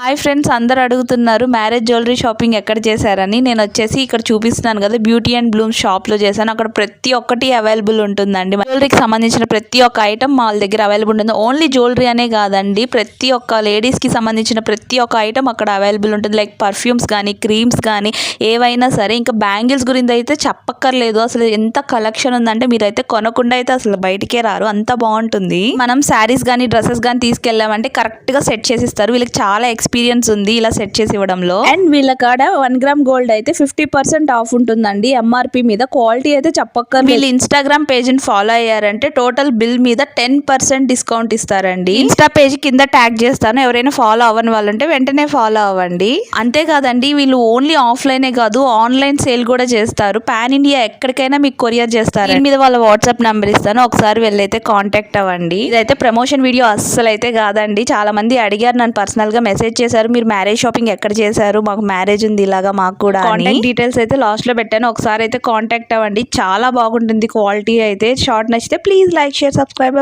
Hi friends, అందరు అడుగుతున్నారు marriage jewellery shopping ఎక్కడ చేశారని. నేను వచ్చేసి ఇక్కడ చూపిస్తున్నాను కదా, బ్యూటీ అండ్ బ్లూమ్ షాప్లో చేశాను. అక్కడ ప్రతి ఒక్కటి అవైలబుల్ ఉంటుందండి. జ్యువెలరీకి సంబంధించిన ప్రతి ఒక్క ఐటమ్ వాళ్ళ దగ్గర అవైలబుల్ ఉంటుంది. ఓన్లీ జ్యువెలరీ అనే కాదండి, ప్రతి ఒక్క లేడీస్కి సంబంధించిన ప్రతి ఒక్క ఐటమ్ అక్కడ అవైలబుల్ ఉంటుంది. లైక్ పర్ఫ్యూమ్స్ కానీ, క్రీమ్స్ కానీ, ఏవైనా సరే. ఇంకా బ్యాంగిల్స్ గురించి అయితే చెప్పక్కర్లేదు. అసలు ఎంత కలెక్షన్ ఉందంటే మీరైతే కొనకుండా అయితే అసలు బయటికే రారు, అంత బాగుంటుంది. మనం శారీస్ కానీ, డ్రెస్సెస్ కానీ తీసుకెళ్ళామంటే కరెక్ట్గా సెట్ చేసి ఇస్తారు. వీళ్ళకి చాలా ఎక్స్పీరియన్స్ ఉంది ఇలా సెట్ చేసి ఇవ్వడంలో. అండ్ వీళ్ళ కాడ 1 గ్రామ్ గోల్డ్ అయితే 50% ఆఫ్ ఉంటుందండి ఎంఆర్పి మీద. క్వాలిటీ అయితే చెప్పక్కర్లేదు. వీళ్ళు ఇన్స్టాగ్రామ్ పేజ్ ని ఫాలో అయ్యారంటే టోటల్ బిల్ మీద 10% డిస్కౌంట్ ఇస్తారండి. ఇన్స్టా పేజ్ కింద ట్యాగ్ చేస్తాను, ఎవరైనా ఫాలో అవ్వని వాళ్ళంటే వెంటనే ఫాలో అవ్వండి. అంతేకాదండి, వీళ్ళు ఓన్లీ ఆఫ్లైనే కాదు, ఆన్లైన్ సేల్ కూడా చేస్తారు. పాన్ ఇండియా ఎక్కడికైనా మీకు కొరియర్ చేస్తారు. దీని మీద వాళ్ళ వాట్సాప్ నెంబర్ ఇస్తాను, ఒకసారి వెళ్ళైతే కాంటాక్ట్ అవ్వండి. ఇదైతే ప్రమోషన్ వీడియో అస్సలు అయితే కాదండి. చాలా మంది అడిగారు నన్ను పర్సనల్ గా మెసేజ్ చేశారు, మీరు మ్యారేజ్ షాపింగ్ ఎక్కడ చేశారు, మాకు మ్యారేజ్ ఉంది ఇలాగా మాకు కూడా. కాంటాక్ట్ డీటెయిల్స్ అయితే లాస్ట్ లో పెట్టాను, ఒకసారి అయితే కాంటాక్ట్ అవ్వండి. చాలా బాగుంటుంది క్వాలిటీ అయితే. షార్ట్ నచ్చితే ప్లీజ్ లైక్, షేర్, సబ్స్క్రైబ్.